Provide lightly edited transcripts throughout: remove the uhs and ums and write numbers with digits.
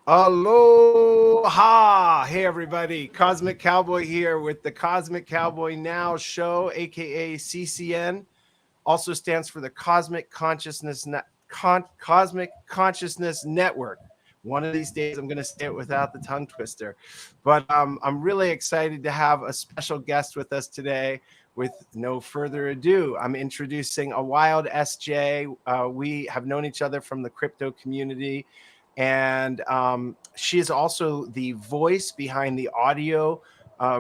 Aloha! Hey everybody, Cosmic Cowboy here with the Cosmic Cowboy Now show, aka CCN. Also stands for the Cosmic Consciousness Network. One of these days, I'm going to say it without the tongue twister. But I'm really excited to have a special guest with us today. With no further ado, I'm introducing a wild SJ. We have known each other from the crypto community, and she is also the voice behind the audio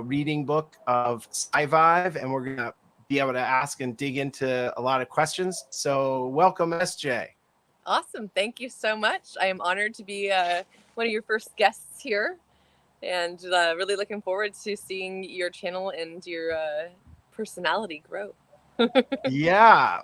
reading book of Sci-Vive, and we're going to be able to ask and dig into a lot of questions. So welcome, SJ. Awesome. Thank you so much. I am honored to be one of your first guests here and really looking forward to seeing your channel and your personality grow. Yeah.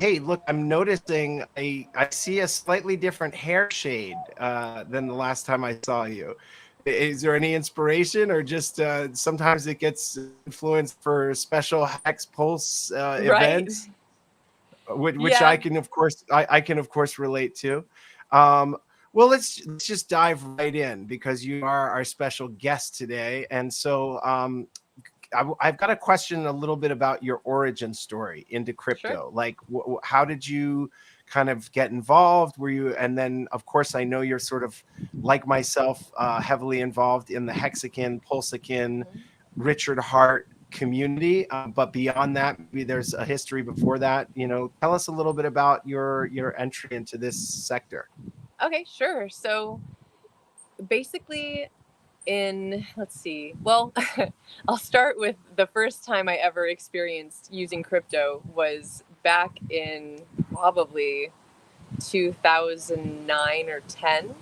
Hey, look, I'm noticing I see a slightly different hair shade than the last time I saw you. Is there any inspiration, or just sometimes it gets influenced for special Hex Pulse Right. events? Which Yeah. I can of course relate to. Um, well, let's just dive right in because you are our special guest today, and so I've got a question a little bit about your origin story into Sure. crypto. Like, how did you kind of get involved? Were you, and then of course I know you're sort of like myself, heavily involved in the Hexakin, Pulsakin, Mhm. Richard Hart community, but beyond that, maybe there's a history before that. Tell us a little bit about your entry into this sector. Okay, sure. So basically, let's see. Well, I'll start with the first time I ever experienced using crypto was back in probably 2009 or 10.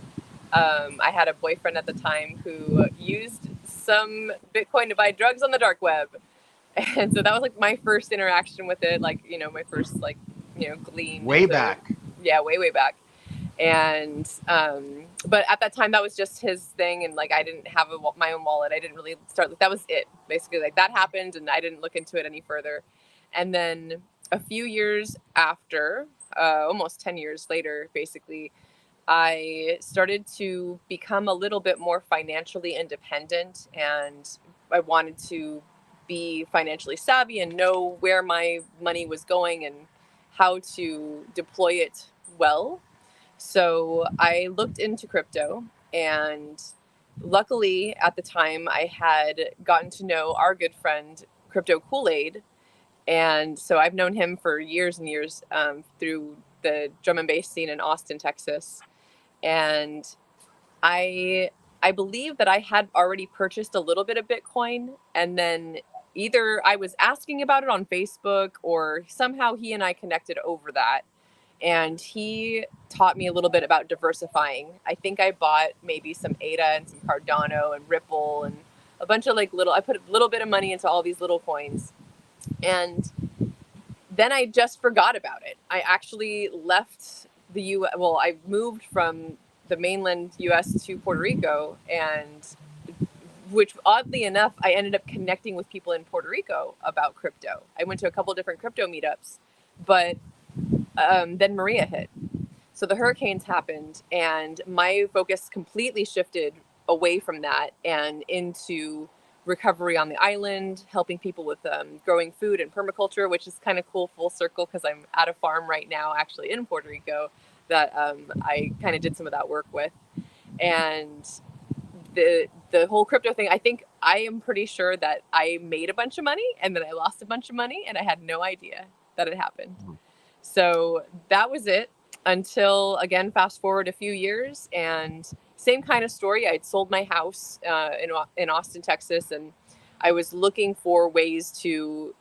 I had a boyfriend at the time who used some Bitcoin to buy drugs on the dark web. And so that was like my first interaction with it, like, my first, like, glean Way into, back. yeah, way, way back. And, but at that time, that was just his thing. And like, I didn't have my own wallet. I didn't really start, that was it. Basically, like that happened and I didn't look into it any further. And then a few years after, almost 10 years later, basically, I started to become a little bit more financially independent, and I wanted to be financially savvy and know where my money was going and how to deploy it well. So I looked into crypto, and luckily at the time I had gotten to know our good friend Crypto Kool-Aid. And so I've known him for years and years through the drum and bass scene in Austin, Texas. And I I believe that I had already purchased a little bit of Bitcoin, and then either I was asking about it on Facebook or somehow he and I connected over that, and he taught me a little bit about diversifying. I think I bought maybe some ADA and some Cardano and Ripple and a bunch of like little, I put a little bit of money into all these little coins, and then I just forgot about it. I actually left the well, I moved from the mainland US to Puerto Rico, and which oddly enough, I ended up connecting with people in Puerto Rico about crypto. I went to a couple different crypto meetups, but then Maria hit. So the hurricanes happened, and my focus completely shifted away from that and into recovery on the island, helping people with growing food and permaculture, which is kind of cool full circle because I'm at a farm right now, actually in Puerto Rico, that I kind of did some of that work with. And the whole crypto thing, I think I am pretty sure that I made a bunch of money and then I lost a bunch of money and I had no idea that it happened. So that was it until, again, fast forward a few years, and same kind of story. I'd sold my house in Austin, Texas, and I was looking for ways to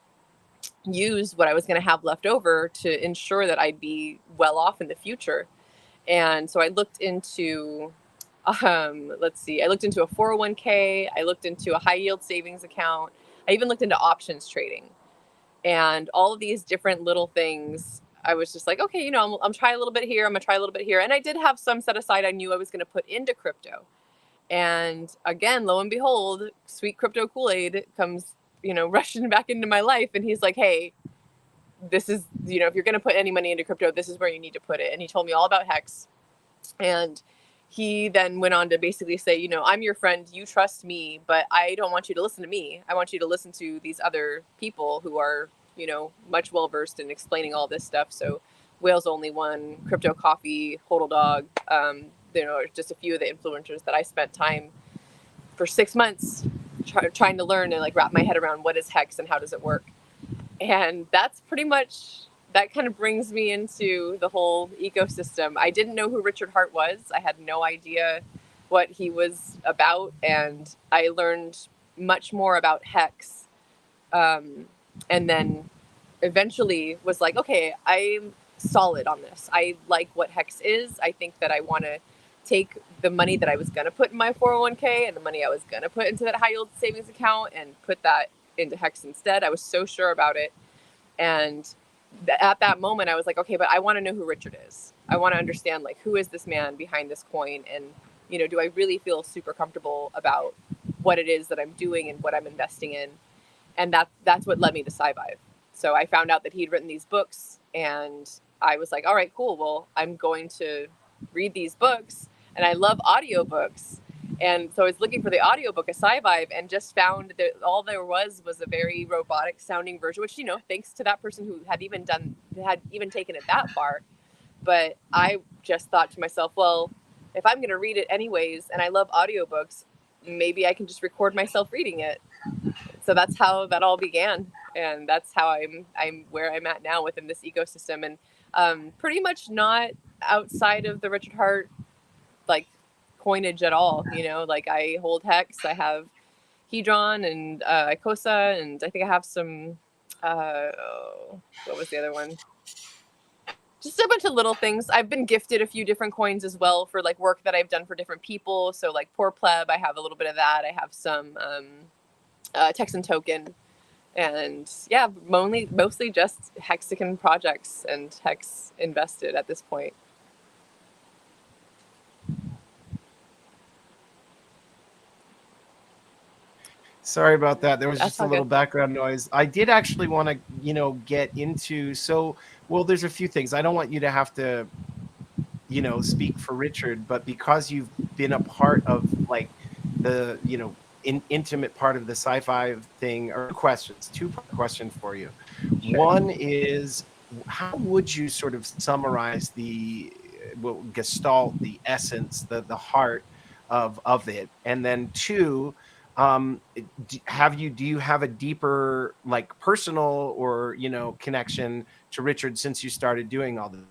use what I was going to have left over to ensure that I'd be well off in the future. And so I looked into, let's see, I looked into a 401k, I looked into a high yield savings account, I even looked into options trading, and all of these different little things. I was just like, okay, I'm trying a little bit here, I'm gonna try a little bit here, and I did have some set aside. I knew I was gonna put into crypto, and again, lo and behold, sweet Crypto Kool-Aid comes, rushing back into my life, and he's like, hey, this is, if you're gonna put any money into crypto, this is where you need to put it. And he told me all about Hex, and he then went on to basically say, you know, I'm your friend, you trust me, but I don't want you to listen to me. I want you to listen to these other people who are, you know, much well versed in explaining all this stuff. So Whales Only One, Crypto Coffee, Hodl Dog, you know, just a few of the influencers that I spent time for 6 months trying to learn and like wrap my head around what is hex and how does it work. And that's pretty much, that kind of brings me into the whole ecosystem. I didn't know who Richard Hart was. I had no idea what he was about. And I learned much more about hex. And then eventually was like, okay, I'm solid on this. I like what hex is. I think that I want to take the money that I was going to put in my 401k and the money I was going to put into that high yield savings account and put that into hex instead. I was so sure about it. And at that moment I was like, okay, but I want to know who Richard is. I want to understand, like, who is this man behind this coin? And, you know, do I really feel super comfortable about what it is that I'm doing and what I'm investing in? And that's what led me to SciVive. So I found out that he'd written these books and I was like, all right, cool. Well, I'm going to read these books, and I love audiobooks. And so I was looking for the audiobook of SciVive and just found that all there was a very robotic sounding version, which, you know, thanks to that person who had even taken it that far. But I just thought to myself, well, if I'm going to read it anyways, and I love audiobooks, maybe I can just record myself reading it. So that's how that all began. And that's how I'm where I'm at now within this ecosystem. And pretty much not outside of the Richard Hart, like, coinage at all. You know, like, I hold hex, I have Hedron and Icosa, and I think I have some what was the other one? Just a bunch of little things. I've been gifted a few different coins as well for like work that I've done for different people. So like Poor Pleb, I have a little bit of that. I have some Texan Token, and yeah, mostly just Hexagon projects and hex invested at this point. Sorry about that. There was That's just a all little good. background noise. I did actually want to, you know, get into, so, well, there's a few things. I don't want you to have to, you know, speak for Richard, but because you've been a part of like the, you know, intimate part of the sci-fi thing, or questions, two-part question for you. Sure. One is, how would you sort of summarize the, well, gestalt, the essence, the heart of it? And then two, do you have a deeper, like, personal or, you know, connection to Richard since you started doing all this?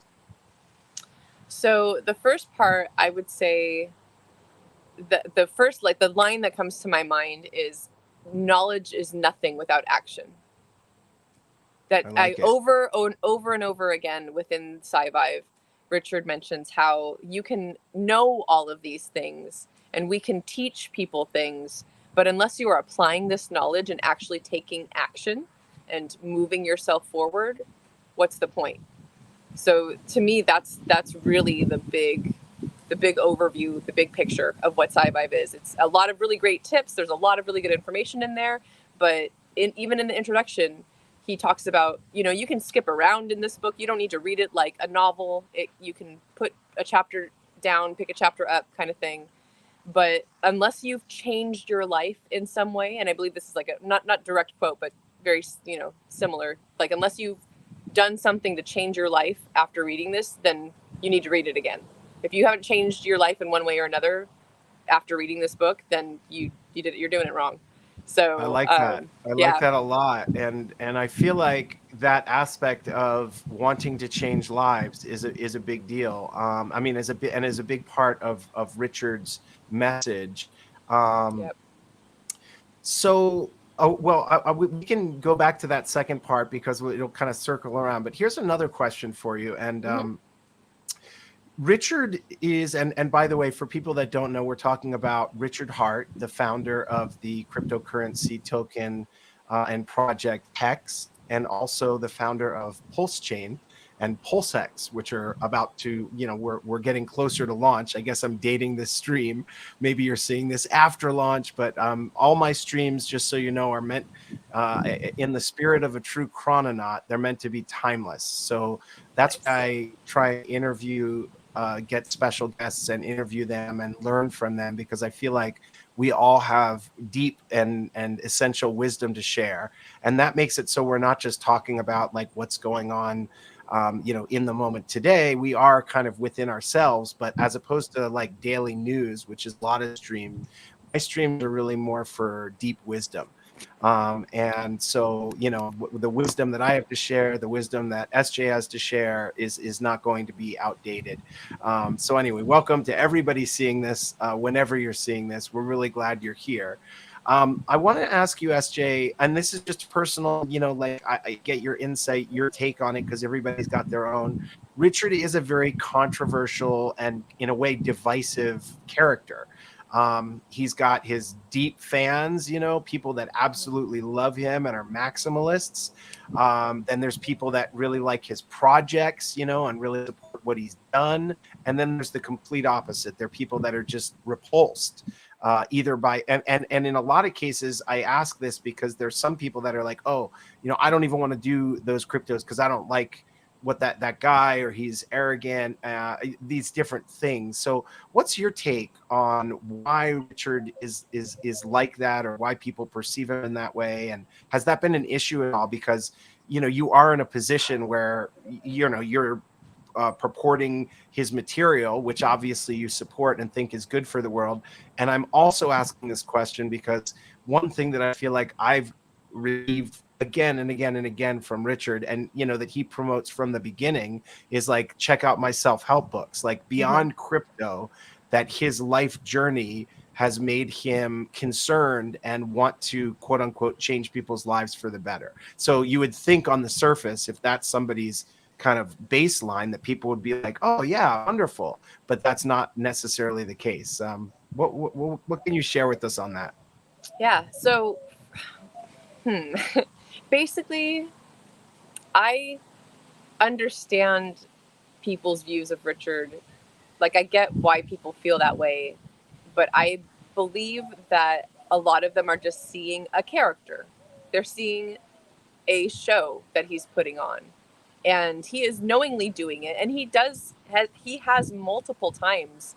So the first part, I would say the first, like, the line that comes to my mind is, knowledge is nothing without action. That I like it. over and over again within SciVive, Richard mentions how you can know all of these things and we can teach people things, but unless you are applying this knowledge and actually taking action and moving yourself forward, what's the point? So to me, that's really the big overview, the big picture of what SciVive is. It's a lot of really great tips. There's a lot of really good information in there, but even in the introduction, he talks about, you know, you can skip around in this book. You don't need to read it like a novel. You can put a chapter down, pick a chapter up, kind of thing. But unless you've changed your life in some way, and I believe this is like a not direct quote, but very, you know, similar. Like, unless you've done something to change your life after reading this, then you need to read it again. If you haven't changed your life in one way or another after reading this book, then you're doing it wrong. So I like that. I like yeah, that a lot. And I feel like that aspect of wanting to change lives is a big deal. I mean, as a big part of Richard's message. yep, So, oh, well, we can go back to that second part because it'll kind of circle around. But here's another question for you. And mm-hmm. Richard is, and by the way, for people that don't know, we're talking about Richard Hart, the founder of the cryptocurrency token and project Hex, and also the founder of Pulse Chain and PulseX, which are about to, you know, we're getting closer to launch. I guess I'm dating this stream. Maybe you're seeing this after launch, but all my streams, just so you know, are meant in the spirit of a true chrononaut. They're meant to be timeless. So that's Nice. why I try to interview get special guests and interview them and learn from them, because I feel like we all have deep and essential wisdom to share, and that makes it so we're not just talking about like what's going on, in the moment today. We are kind of within ourselves, but as opposed to like daily news, which is a lot of stream, my streams are really more for deep wisdom. And so, the wisdom that I have to share, the wisdom that SJ has to share is not going to be outdated. So anyway, welcome to everybody seeing this. Whenever you're seeing this, we're really glad you're here. I want to ask you, SJ, and this is just personal, like I get your insight, your take on it, because everybody's got their own. Richard is a very controversial and, in a way, divisive character. He's got his deep fans, people that absolutely love him and are maximalists. Then there's people that really like his projects, and really support what he's done. And then there's the complete opposite. There are people that are just repulsed, either by, and in a lot of cases, I ask this because there's some people that are like, oh, I don't even want to do those cryptos because I don't like what that guy, or he's arrogant, these different things. So what's your take on why Richard is like that, or why people perceive him in that way? And has that been an issue at all? Because you are in a position where you're purporting his material, which obviously you support and think is good for the world. And I'm also asking this question because one thing that I feel like I've received again and again and again from Richard, and that he promotes from the beginning, is like, check out my self-help books, like beyond crypto, that his life journey has made him concerned and want to, quote unquote, change people's lives for the better. So you would think on the surface, if that's somebody's kind of baseline, that people would be like, oh yeah, wonderful, but that's not necessarily the case. What can you share with us on that? Yeah, so basically, I understand people's views of Richard. Like, I get why people feel that way, but I believe that a lot of them are just seeing a character. They're seeing a show that he's putting on, and he is knowingly doing it. And he has multiple times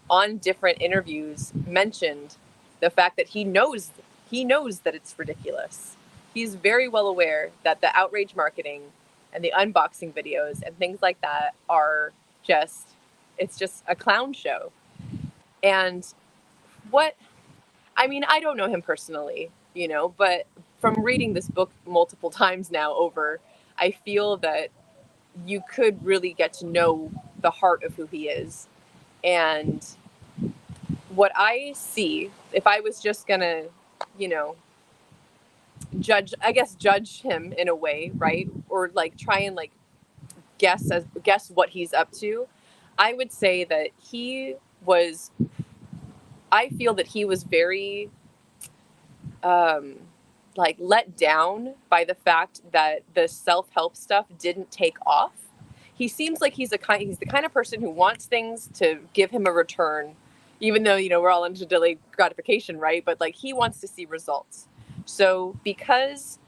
on different interviews mentioned the fact that he knows that it's ridiculous. He's very well aware that the outrage marketing and the unboxing videos and things like that are it's just a clown show. And I don't know him personally, but from reading this book multiple times now over, I feel that you could really get to know the heart of who he is. And what I see, if I was just gonna, judge him in a way, right? Or like try and like guess what he's up to, I would say that I feel that he was very like let down by the fact that the self-help stuff didn't take off. He seems like he's the kind of person who wants things to give him a return, even though we're all into delayed gratification, right? But like, he wants to see results. So because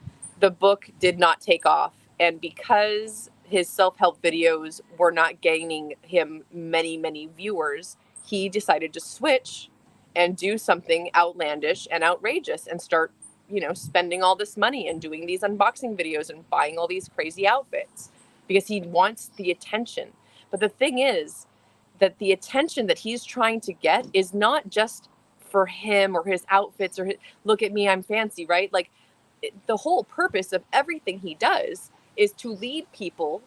the book did not take off, and because his self-help videos were not gaining him many viewers, he decided to switch and do something outlandish and outrageous and start spending all this money and doing these unboxing videos and buying all these crazy outfits because he wants the attention. But the thing is that the attention that he's trying to get is not just for him or his outfits or look at me, I'm fancy, right? Like, the whole purpose of everything he does is to lead people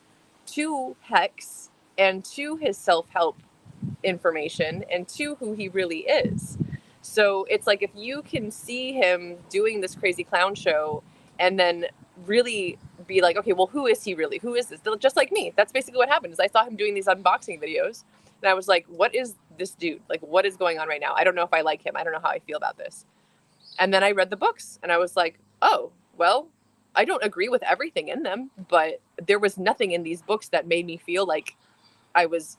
to Hex and to his self-help information and to who he really is. So it's like, if you can see him doing this crazy clown show and then really be like, okay, well, who is he really? Who is this? Just like me. That's basically what happened. Is I saw him doing these unboxing videos and I was like, what is this dude? Like, what is going on right now? I don't know if I like him. I don't know how I feel about this. And then I read the books and I was like, oh, well, I don't agree with everything in them, but there was nothing in these books that made me feel like I was,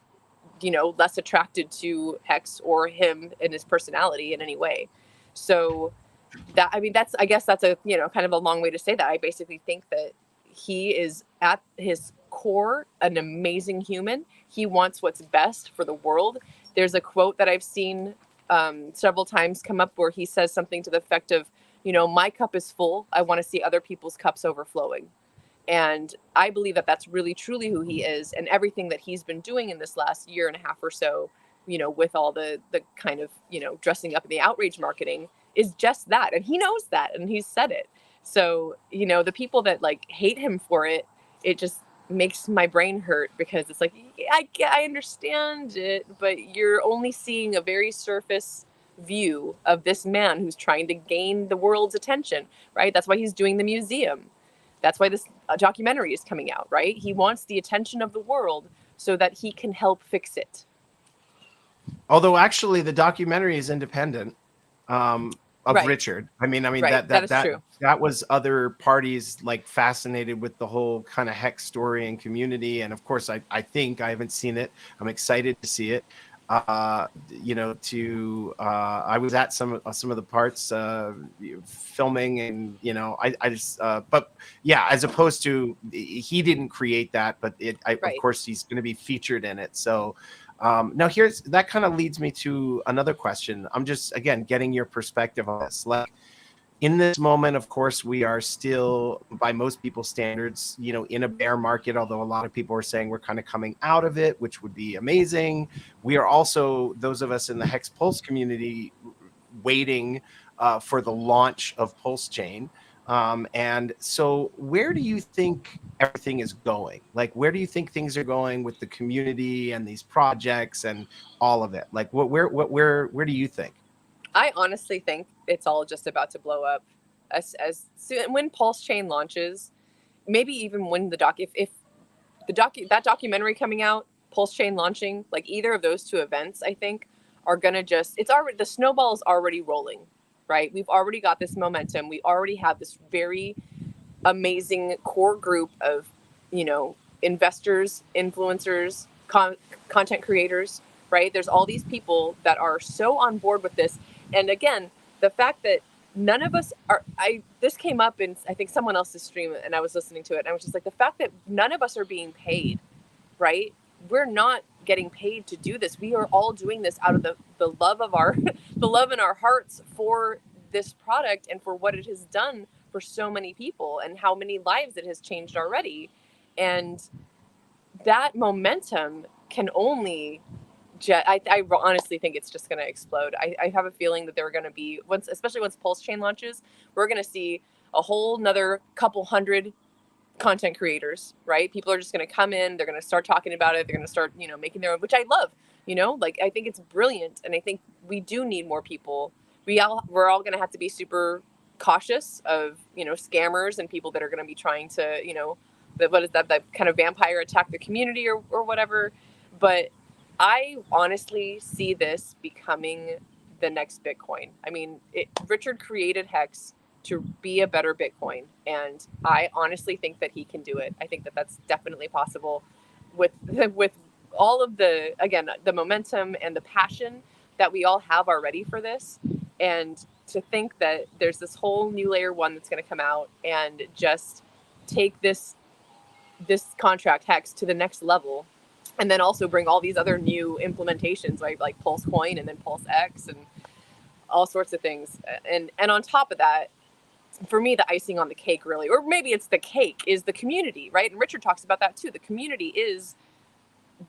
less attracted to Hex or him and his personality in any way. So I guess that's a, kind of a long way to say that. I basically think that he is at his core an amazing human. He wants what's best for the world. There's a quote that I've seen several times come up where he says something to the effect of, my cup is full. I want to see other people's cups overflowing. And I believe that that's really, truly who he is. And everything that he's been doing in this last year and a half or so, with all the kind of, dressing up in the outrage marketing is just that. And he knows that. And he's said it. So, the people that like hate him for it, it just makes my brain hurt because it's like, I understand it, but you're only seeing a very surface view of this man who's trying to gain the world's attention, right? That's why he's doing the museum. That's why this documentary is coming out, right? He wants the attention of the world so that he can help fix it. Although actually the documentary is independent of Right. Richard. I mean, Right. that true. that was other parties like fascinated with the whole kind of Hex story and community. And of course, I think I haven't seen it. I'm excited to see it. I was at some of the parts filming, and I just but yeah, as opposed to, he didn't create that, but of course he's going to be featured in it. So now that kind of leads me to another question. I'm just, again, getting your perspective on this. Like, in this moment, of course, we are still, by most people's standards, in a bear market, although a lot of people are saying we're kind of coming out of it, which would be amazing. We are also, those of us in the Hex Pulse community, waiting for the launch of Pulse Chain. And so where do you think everything is going? Like, where do you think things are going with the community and these projects and all of it? Like, where do you think? I honestly think it's all just about to blow up as soon when Pulse Chain launches, maybe even when if that documentary coming out, Pulse Chain launching, like either of those two events, I think are gonna the snowball is already rolling, right? We've already got this momentum. We already have this very amazing core group of, investors, influencers, content creators, right? There's all these people that are so on board with this. And again, the fact that none of us are, this came up in, I think, someone else's stream, and I was listening to it, and I was just like, the fact that none of us are being paid, right? We're not getting paid to do this. We are all doing this out of the love of our, the love in our hearts for this product and for what it has done for so many people and how many lives it has changed already. And that momentum can only I honestly think it's just going to explode. I have a feeling that they're going to be, especially once Pulse Chain launches, we're going to see a whole nother couple hundred content creators, right? People are just going to come in. They're going to start talking about it. They're going to start, making their own, which I love, like, I think it's brilliant. And I think we do need more people. We're all going to have to be super cautious of, scammers and people that are going to be trying to, that kind of vampire attack the community or whatever. But I honestly see this becoming the next Bitcoin. I mean, Richard created Hex to be a better Bitcoin, and I honestly think that he can do it. I think that that's definitely possible with all of the momentum and the passion that we all have already for this. And to think that there's this whole new layer one that's going to come out and just take this contract Hex to the next level, and then also bring all these other new implementations, right? Like Pulse Coin and then Pulse X and all sorts of things. And on top of that, for me, the icing on the cake, really, or maybe it's the cake, is the community, right? And Richard talks about that too. The community is,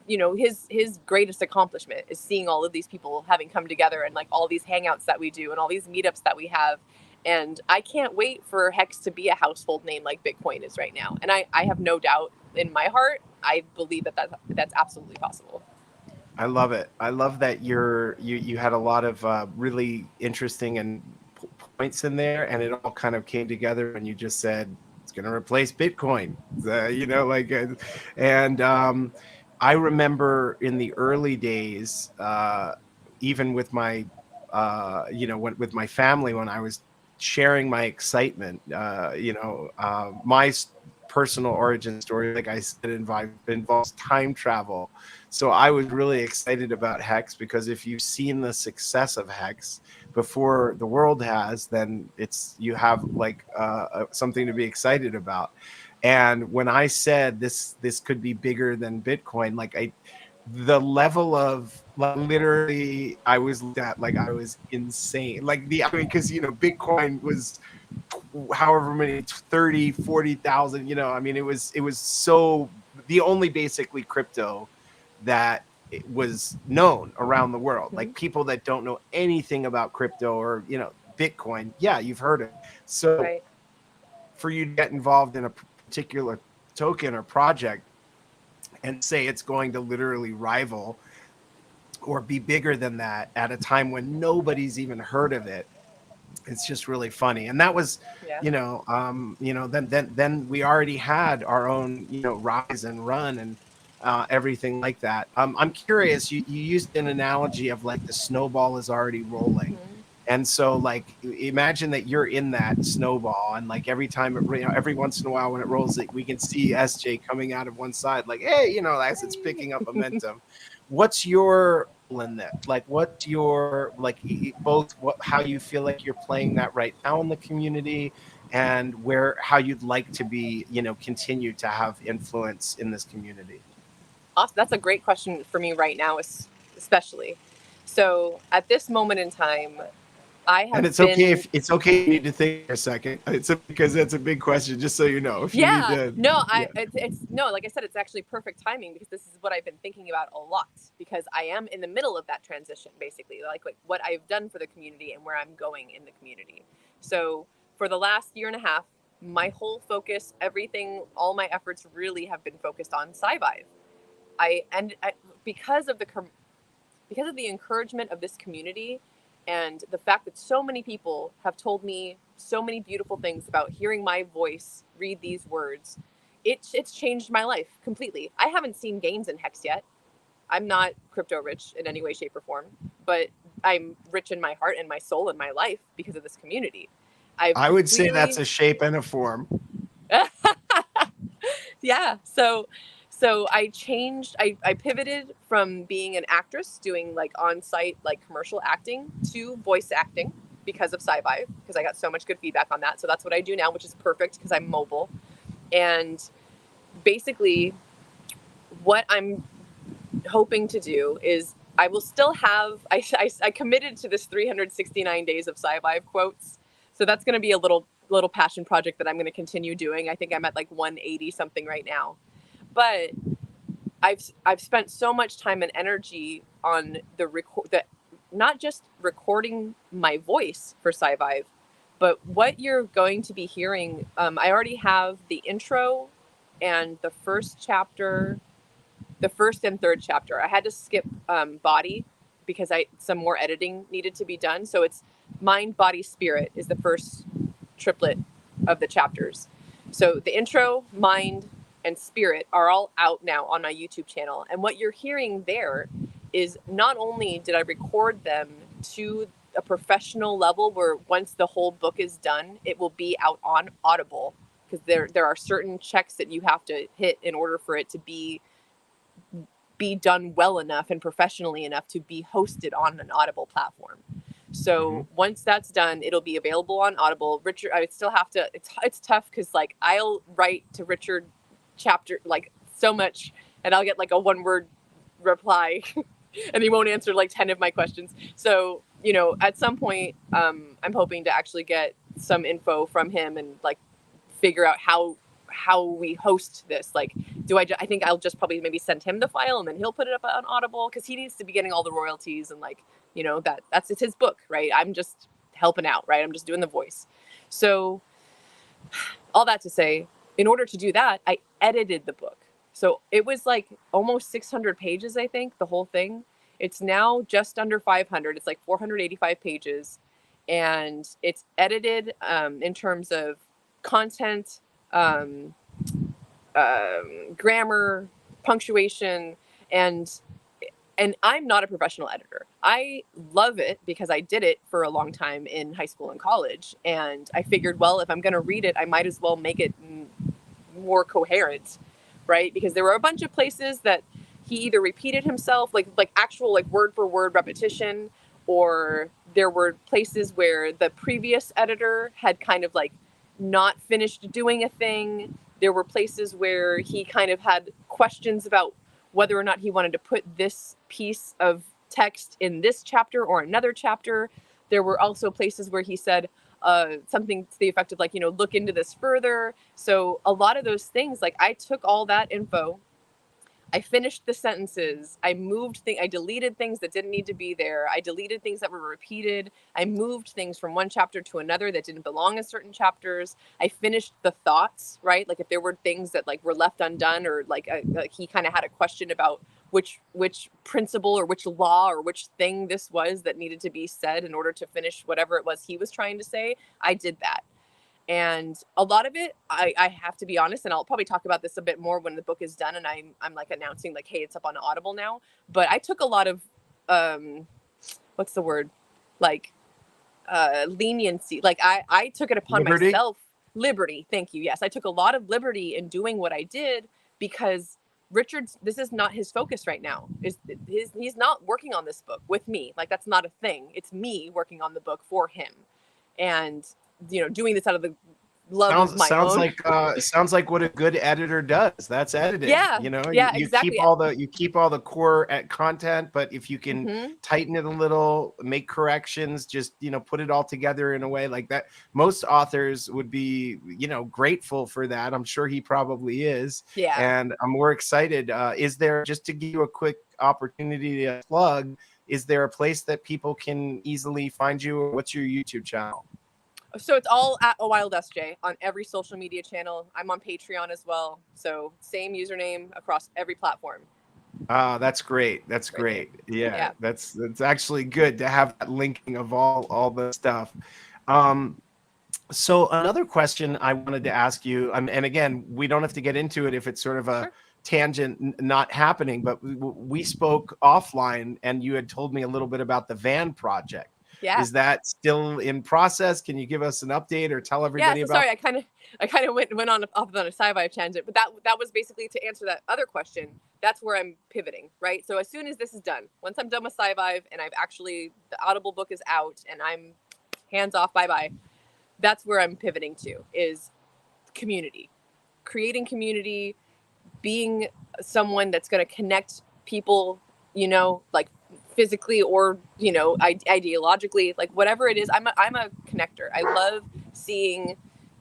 his greatest accomplishment is seeing all of these people having come together and like all these hangouts that we do and all these meetups that we have. And I can't wait for Hex to be a household name like Bitcoin is right now. And I have no doubt in my heart, I believe that's absolutely possible. I love it. I love that you had a lot of really interesting and points in there, and it all kind of came together when you just said it's going to replace Bitcoin. And I remember in the early days, even with my with my family, when I was sharing my excitement, my personal origin story, like I said, involves time travel. So I was really excited about Hex because if you've seen the success of Hex before the world has, then you have like something to be excited about. And when I said this could be bigger than Bitcoin, the level of, like, literally I was looked at like I was insane. Because Bitcoin was however many 30, 40,000, it was so the only basically crypto that it was known around the world. Mhm. Like, people that don't know anything about crypto or Bitcoin, yeah, you've heard it. So Right. for you to get involved in a particular token or project and say it's going to literally rival or be bigger than that at a time when nobody's even heard of it, it's just really funny. And that was, Yeah. then we already had our own, rise and run and everything like that. I'm curious, you used an analogy of like the snowball is already rolling. Mhm. And so, like, imagine that you're in that snowball, and like every time every once in a while when it rolls, we can see SJ coming out of one side, like, hey, as it's picking up momentum. What's your in that? Like, what's your, like, both how you feel like you're playing that right now in the community, and how you'd like to be, continue to have influence in this community. Awesome. That's a great question for me right now, especially. So at this moment in time, I And have been. it's okay if you need to think for a second. Because that's a big question, just so you know. If you need Yeah, to, no, yeah. it's no, like I said, it's actually perfect timing because this is what I've been thinking about a lot because I am in the middle of that transition, basically, like what I've done for the community and where I'm going in the community. So for the last year and a half, my whole focus, everything, all my efforts really have been focused on Sci-Vive. Because of the encouragement of this community and the fact that so many people have told me so many beautiful things about hearing my voice read these words, it's changed my life completely. I haven't seen gains in Hex yet. I'm not crypto rich in any way, shape, or form, but I'm rich in my heart and my soul and my life because of this community. I've I would say that's completely a shape and a form. yeah. So I pivoted from being an actress doing like on-site like commercial acting to voice acting because of Sci-Fi because I got so much good feedback on that. So that's what I do now, which is perfect because I'm mobile. And basically what I'm hoping to do is I will still have I committed to this 369 days of Sci-Fi quotes. So that's going to be a little passion project that I'm going to continue doing. I think I'm at like 180 something right now. But I've spent so much time and energy on the not just recording my voice for Sci-Vive, but what you're going to be hearing. I already have the intro and the first chapter, the first and third chapter. I had to skip body because some more editing needed to be done. So it's mind, body, spirit is the first triplet of the chapters. So the intro, mind, and spirit are all out now on my YouTube channel. And what you're hearing there is not only did I record them to a professional level where once the whole book is done, it will be out on Audible because there are certain checks that you have to hit in order for it to be done well enough and professionally enough to be hosted on an Audible platform. So once that's done, it'll be available on Audible. Richard, I still have to. It's tough because like I'll write to Richard chapter like so much, and I'll get like a 1-word reply, and he won't answer like 10 of my questions. So at some point, I'm hoping to actually get some info from him and like figure out how we host this. Like, I think I'll just probably maybe send him the file and then he'll put it up on Audible because he needs to be getting all the royalties and like, it's his book, right? I'm just helping out, right? I'm just doing the voice. So all that to say, in order to do that, I edited the book. So it was like almost 600 pages, I think, the whole thing. It's now just under 500. It's like 485 pages. And it's edited in terms of content, um, grammar, punctuation, and I'm not a professional editor. I love it because I did it for a long time in high school and college, and I figured, well, if I'm going to read it, I might as well make it more coherent, right? Because there were a bunch of places that he either repeated himself, like actual like word for word repetition, or there were places where the previous editor had kind of like not finished doing a thing. There were places where he kind of had questions about whether or not he wanted to put this piece of text in this chapter or another chapter. There were also places where he said something to the effect of like, look into this further. So a lot of those things, like I took all that info, I finished the sentences. I deleted things that didn't need to be there. I deleted things that were repeated. I moved things from one chapter to another that didn't belong in certain chapters. I finished the thoughts, right? Like if there were things that like were left undone, or like he kind of had a question about which principle or which law or which thing this was that needed to be said in order to finish whatever it was he was trying to say. I did that. And a lot of it, I have to be honest, and I'll probably talk about this a bit more when the book is done and I'm like announcing like, hey, it's up on Audible now. But I took a lot of, what's the word? Like, leniency. Like I took it upon myself. Liberty. Thank you. Yes. I took a lot of liberty in doing what I did because this is not his focus right now. He's not working on this book with me. Like that's not a thing. It's me working on the book for him. And doing this out of the love of my own. Sounds like what a good editor does. That's editing. Yeah. You exactly. keep all the core content, but if you can tighten it a little, make corrections, just put it all together in a way like that. Most authors would be grateful for that. I'm sure he probably is. Yeah. And I'm more excited. Is there, just to give you a quick opportunity to plug, is there a place that people can easily find you? What's your YouTube channel? So it's all at A Wild SJ on every social media channel. I'm on Patreon as well. So same username across every platform. That's great. That's great. Yeah. That's actually good to have that linking of all the stuff. So another question I wanted to ask you, and again, we don't have to get into it if it's sort of a tangent not happening, but we spoke offline and you had told me a little bit about the van project. Yeah. Is that still in process? Can you give us an update or tell everybody about? Sorry, I kind of went off on a sci-fi tangent, but that was basically to answer that other question. That's where I'm pivoting, right? So as soon as this is done, once I'm done with Sci-Vive and the Audible book is out and I'm hands off, bye-bye, that's where I'm pivoting to, is community. Creating community, being someone that's going to connect people, like physically or ideologically, like whatever it is. I'm a connector. I love seeing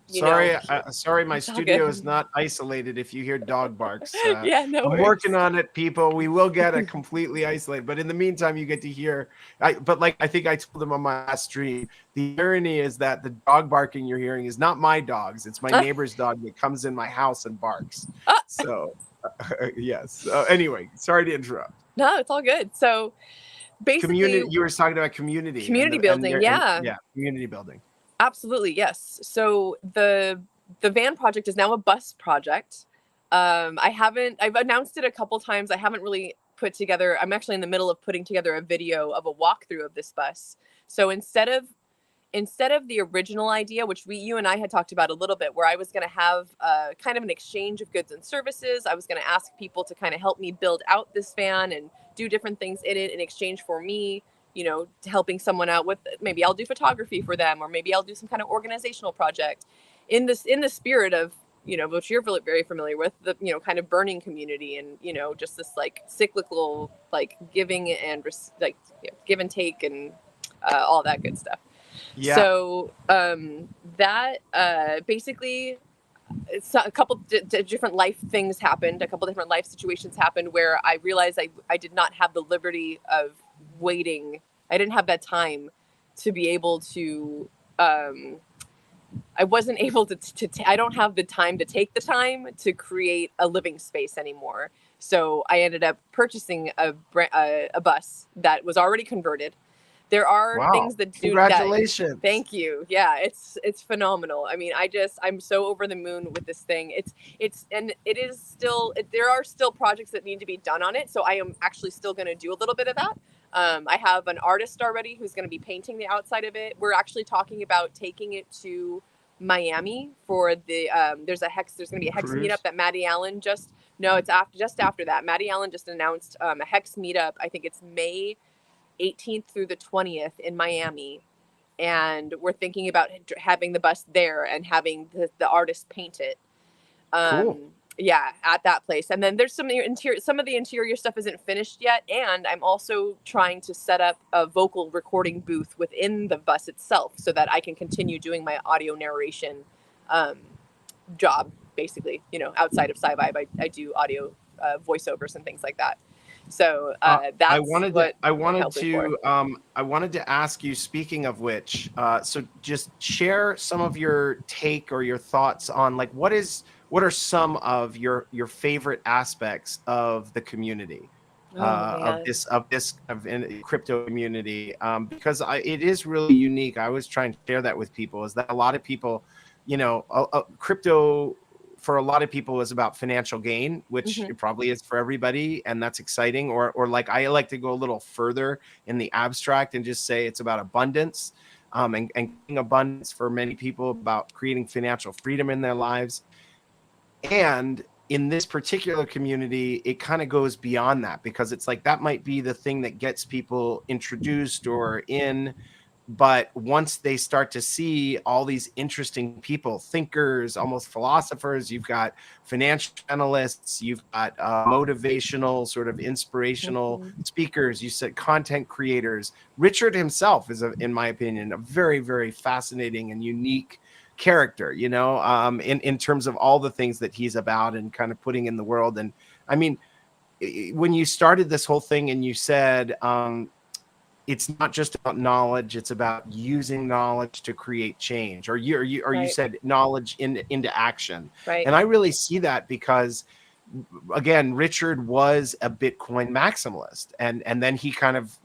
sorry my studio is not isolated if you hear dog barks. Yeah, no worries. I'm working on it, people. We will get it completely isolated, but in the meantime you get to hear but like I think I told them on my last stream, the irony is that the dog barking you're hearing is not my dogs, it's my neighbor's dog that comes in my house and barks. So yes. Anyway, sorry to interrupt. No, it's all good. So basically, you were talking about community building. Community building. Absolutely, yes. So the van project is now a bus project. I've announced it a couple times. I haven't really put together. I'm actually in the middle of putting together a video of a walkthrough of this bus. So instead of the original idea, which you and I had talked about a little bit, where I was going to have kind of an exchange of goods and services. I was going to ask people to kind of help me build out this van and do different things in it in exchange for me, helping someone out with, maybe I'll do photography for them, or maybe I'll do some kind of organizational project in the spirit of, which you're very familiar with, the, kind of burning community and, just this like cyclical, like giving and give and take and all that good stuff. Yeah. So that basically, it's a couple different life things happened. A couple different life situations happened where I realized I did not have the liberty of waiting. I didn't have that time to be able to. I wasn't able to. I don't have the time to take the time to create a living space anymore. So I ended up purchasing a bus that was already converted. There are things that do. Congratulations. Thank you. Yeah, it's phenomenal. I mean, I'm so over the moon with this thing. There are still projects that need to be done on it. So I am actually still going to do a little bit of that. I have an artist already who's going to be painting the outside of it. We're actually talking about taking it to Miami for the, there's going to be a Hex meetup that Maddie Allen just after that. Maddie Allen just announced a Hex meetup. I think it's May 18th through the 20th in Miami, and we're thinking about having the bus there and having the artist paint it. Cool. Yeah, at that place. And then there's some of the interior stuff isn't finished yet, and I'm also trying to set up a vocal recording booth within the bus itself so that I can continue doing my audio narration um, job, basically. Outside of sci-fi, I do audio voiceovers and things like that. So I that's wanted to what I I'm wanted helping for. to I wanted to ask you, speaking of which, so just share some of your take or your thoughts on like what are some of your favorite aspects of the community, Oh man. of this of in crypto community, because it is really unique. I always try and share that with people, is that a lot of people, crypto for a lot of people is about financial gain, which Hmm. it probably is for everybody, and that's exciting. Or like I like to go a little further in the abstract and just say it's about abundance, and creating abundance for many people, about creating financial freedom in their lives. And in this particular community, it kind of goes beyond that, because it's like that might be the thing that gets people introduced or in. But once they start to see all these interesting people, thinkers, almost philosophers, you've got financial analysts, you've got motivational, sort of inspirational Hmm. speakers, you said content creators. Richard himself is, in my opinion, a very, very fascinating and unique character, in terms of all the things that he's about and kind of putting in the world. And I mean, when you started this whole thing and you said, it's not just about knowledge, it's about using knowledge to create change, or you Right. said knowledge into action. Right. And I really see that because, again, Richard was a Bitcoin maximalist, and then he kind of,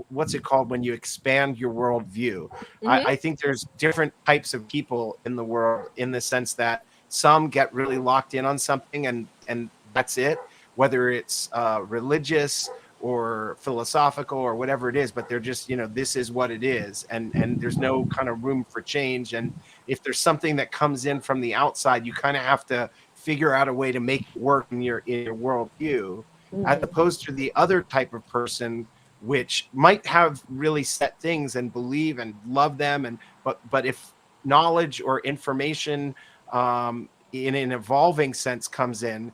what's it called when you expand your worldview. I, Hmm. I think there's different types of people in the world, in the sense that some get really locked in on something, and that's it, whether it's religious or philosophical or whatever it is, but they're just, this is what it is, and there's no kind of room for change. And if there's something that comes in from the outside, you kind of have to figure out a way to make it work in your worldview, as Hmm. opposed to the other type of person, which might have really set things and believe and love them, and but if knowledge or information, in an evolving sense, comes in,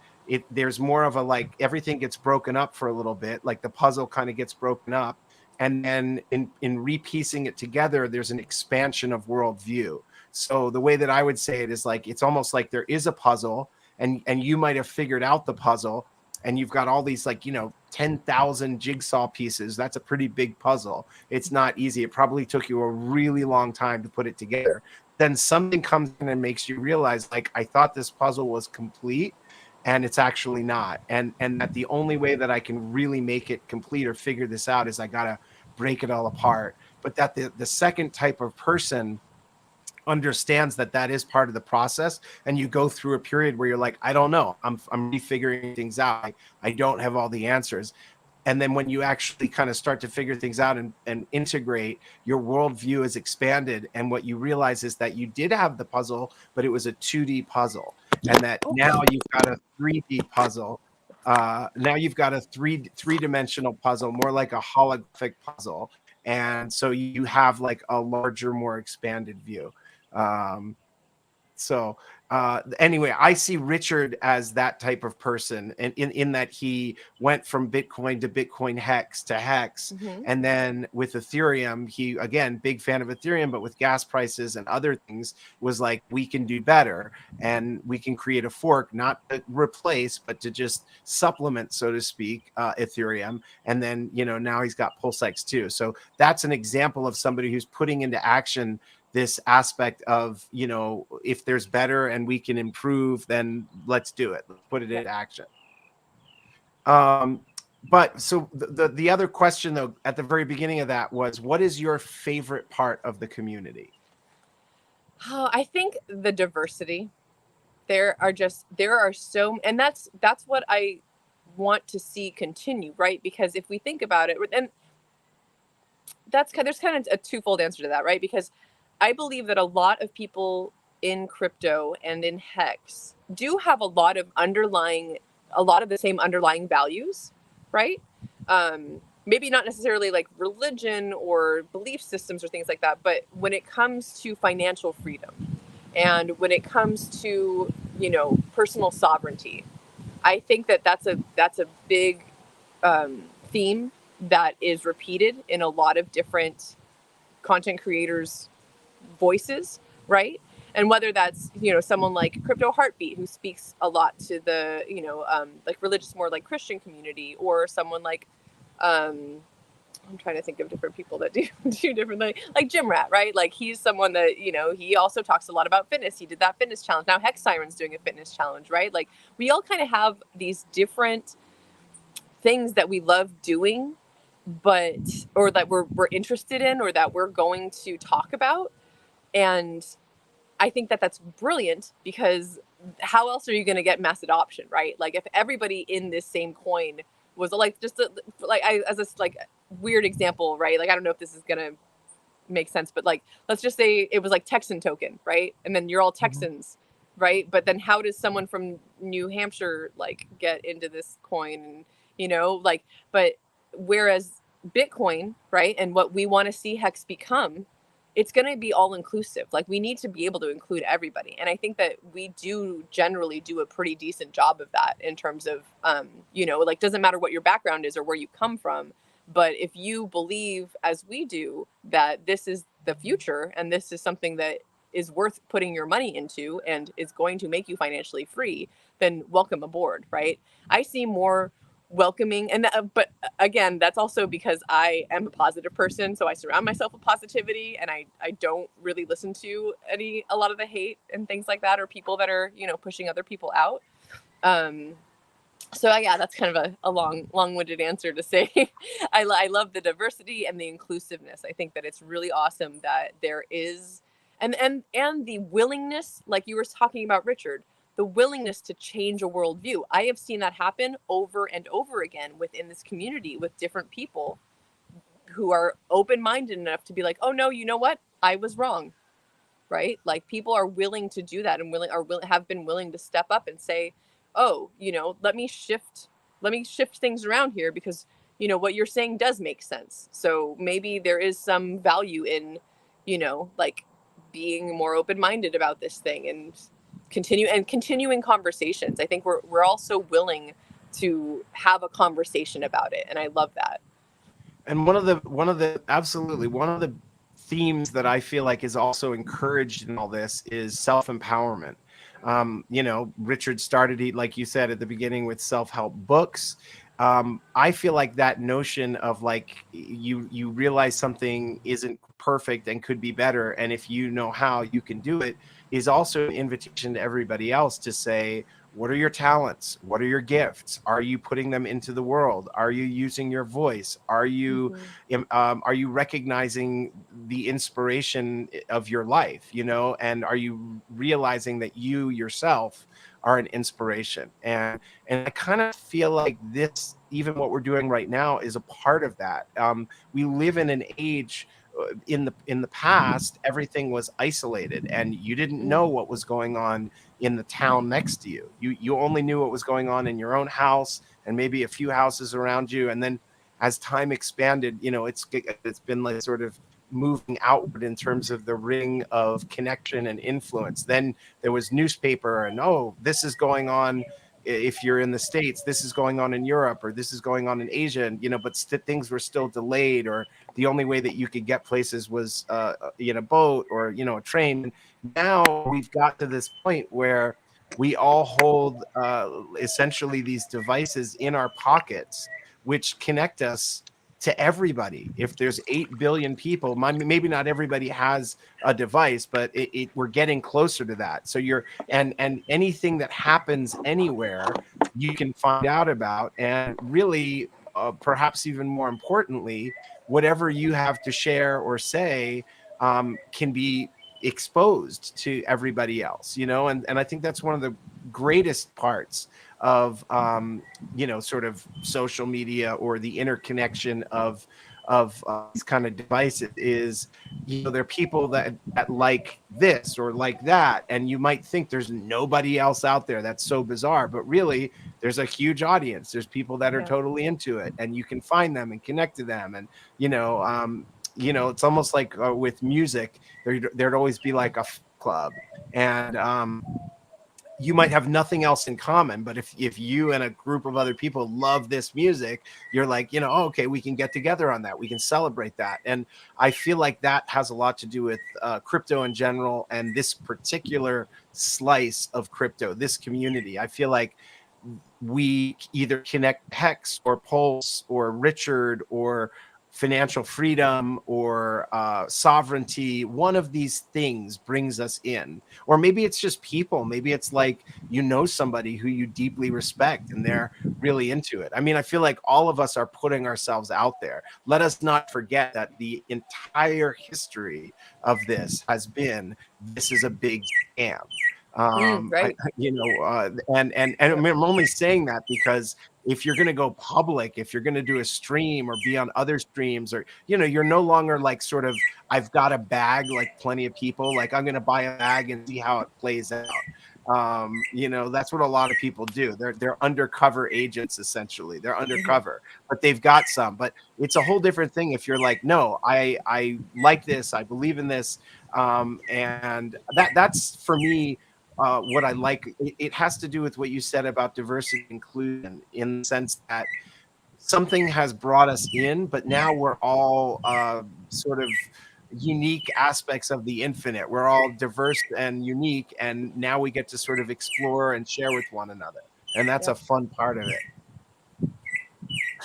there's more of a, like, everything gets broken up for a little bit, like the puzzle kind of gets broken up, and then in repiecing it together, there's an expansion of worldview. So the way that I would say it is, like, it's almost like there is a puzzle, and you might have figured out the puzzle, and you've got all these, like, 10,000 jigsaw pieces. That's a pretty big puzzle. It's not easy. It probably took you a really long time to put it together. Then something comes in and makes you realize, like, I thought this puzzle was complete, and it's actually not. And that the only way that I can really make it complete or figure this out is I got to break it all apart. But that the second type of person understands that that is part of the process, and you go through a period where you're like, I don't know, I'm refiguring things out, I don't have all the answers. And then when you actually kind of start to figure things out and integrate, your worldview is expanded, and what you realize is that you did have the puzzle, but it was a 2D puzzle, and that now you've got a 3D puzzle. Now you've got a three-dimensional puzzle, more like a holographic puzzle, and so you have like a larger, more expanded view. um, so anyway, I see Richard as that type of person, and in that he went from Bitcoin to Bitcoin Hex to Hex, Hmm. and then with Ethereum, he, again, big fan of Ethereum, but with gas prices and other things, was like, we can do better, and we can create a fork, not to replace, but to just supplement, so to speak, Ethereum. And then, now he's got PulseX too. So that's an example of somebody who's putting into action this aspect of, if there's better and we can improve, then let's do it, let's put it Yeah. into action. um but so the other question, though, at the very beginning of that was, what is your favorite part of the community? Oh, I think the diversity. There are so, and that's what I want to see continue, right? Because if we think about it, and there's kind of a twofold answer to that, right? Because I believe that a lot of people in crypto and in Hex do have a lot of the same underlying values, right? Maybe not necessarily like religion or belief systems or things like that, but when it comes to financial freedom, and when it comes to personal sovereignty. I think that that's a big theme that is repeated in a lot of different content creators' voices, right? And whether that's someone like Crypto Heartbeat, who speaks a lot to the like religious, more like Christian community, or someone like um, I'm trying to think of different people that do do different things, like Jim Rat, right? Like he's someone that he also talks a lot about fitness. He did that fitness challenge. Now Hex Siren's doing a fitness challenge, right? Like we all kind of have these different things that we love doing, but or that we're interested in, or that we're going to talk about. And I think that that's brilliant, because how else are you going to get mass adoption, right? Like if everybody in this same coin was like like as a like weird example, right? Like I don't know if this is going to make sense, but like let's just say it was like Texan token, right? And then you're all Texans, right? But then how does someone from New Hampshire like get into this coin? And like, but whereas Bitcoin, right, and what we want to see Hex become, it's going to be all inclusive. Like we need to be able to include everybody, and I think that we do generally do a pretty decent job of that, in terms of like doesn't matter what your background is or where you come from, but if you believe, as we do, that this is the future and this is something that is worth putting your money into and is going to make you financially free, then welcome aboard, right? I see more welcoming, and but again, that's also because I am a positive person, so I surround myself with positivity, and I don't really listen to a lot of the hate and things like that, or people that are pushing other people out. So yeah, that's kind of a long-winded answer to say I love the diversity and the inclusiveness. I think that it's really awesome that there is, and the willingness, like you were talking about, Richard, the willingness to change a worldview. I have seen that happen over and over again within this community, with different people who are open-minded enough to be like, oh no, you know what, I was wrong, right? Like people are willing to do that, and have been willing to step up and say, oh, let me shift things around here, because what you're saying does make sense. So maybe there is some value in like being more open-minded about this thing, and continuing conversations. I think we're all so willing to have a conversation about it, and I love that. And one of the absolutely one of the themes that I feel like is also encouraged in all this is self-empowerment. Richard started, like you said at the beginning, with self-help books. I feel like that notion of like you realize something isn't perfect and could be better, and if you know how you can do it, is also an invitation to everybody else to say, what are your talents? What are your gifts? Are you putting them into the world? Are you using your voice? Are you recognizing the inspiration of your life? And are you realizing that you yourself are an inspiration? And I kind of feel like this, even what we're doing right now, is a part of that. We live in an age. In the past, everything was isolated, and you didn't know what was going on in the town next to you. You only knew what was going on in your own house and maybe a few houses around you. And then as time expanded, it's been like sort of moving outward in terms of the ring of connection and influence. Then there was newspaper, and oh, this is going on if you're in the States, this is going on in Europe, or this is going on in Asia, and but things were still delayed, or the only way that you could get places was in a boat or a train. Now we've got to this point where we all hold essentially these devices in our pockets, which connect us to everybody. If there's 8 billion people, maybe not everybody has a device, but we're getting closer to that. So and anything that happens anywhere, you can find out about, and really, perhaps even more importantly, whatever you have to share or say can be exposed to everybody else, and I think that's one of the greatest parts of sort of social media, or the interconnection of these kind of devices, is there are people that like this or like that, and you might think there's nobody else out there. That's so bizarre, but really there's a huge audience. There's people that are totally into it, and you can find them and connect to them. And it's almost like with music, there'd always be like a club, and you might have nothing else in common, but if you and a group of other people love this music, you're like, oh, okay, we can get together on that, we can celebrate that. And I feel like that has a lot to do with crypto in general, and this particular slice of crypto, this community. I feel like we either connect Hex or Pulse or Richard or financial freedom or sovereignty. One of these things brings us in. Or maybe it's just people. Maybe it's like, somebody who you deeply respect and they're really into it. I mean, I feel like all of us are putting ourselves out there. Let us not forget that the entire history of this has been, this is a big scam. Right. And I'm only saying that because if you're going to go public, if you're going to do a stream or be on other streams, or, you're no longer like sort of, I've got a bag, like plenty of people, like I'm going to buy a bag and see how it plays out. That's what a lot of people do. They're undercover agents, essentially. They're undercover, but they've got some. But it's a whole different thing if you're like, no, I like this, I believe in this, and that's for me. What I like, it has to do with what you said about diversity and inclusion, in the sense that something has brought us in, but now we're all sort of unique aspects of the infinite. We're all diverse and unique, and now we get to sort of explore and share with one another, and that's a fun part of it.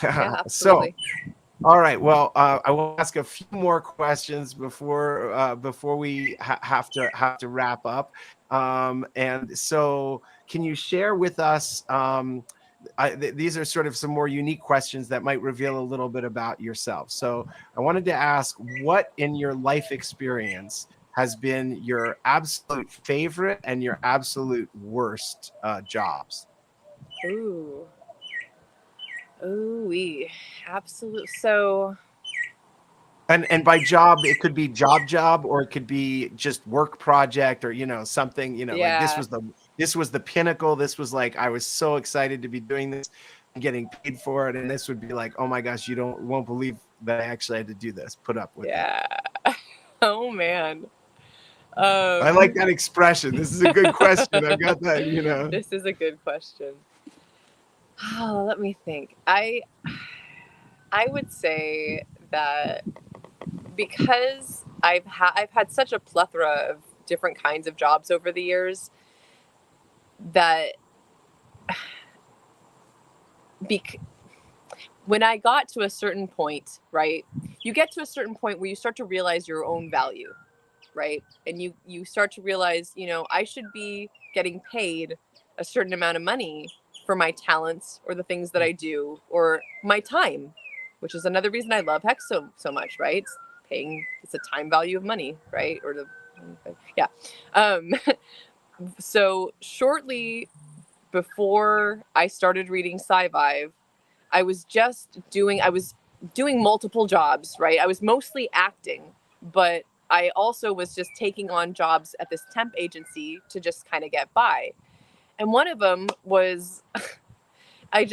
Yeah, absolutely. So, all right. Well, I will ask a few more questions before we have to wrap up. And so, can you share with us? These are sort of some more unique questions that might reveal a little bit about yourself. So, I wanted to ask, what in your life experience has been your absolute favorite and your absolute worst jobs? Ooh. Ooh, absolutely. So, and by job, it could be job, or it could be just work project, or something, like this was the pinnacle. This was like, I was so excited to be doing this and getting paid for it, and this would be like, oh my gosh, won't believe that I actually had to do this, put up with it. Oh man. I like that expression. This is a good question. I've got that. This is a good question. Oh, let me think. I would say that because I've had such a plethora of different kinds of jobs over the years, that when I got to a certain point, right, you get to a certain point where you start to realize your own value, right? And you start to realize, I should be getting paid a certain amount of money for my talents or the things that I do, or my time, which is another reason I love Hex so much, right? It's a time value of money, right? So shortly before I started reading Sci-Vive, I was doing multiple jobs, right? I was mostly acting, but I also was just taking on jobs at this temp agency to just kind of get by. And one of them was I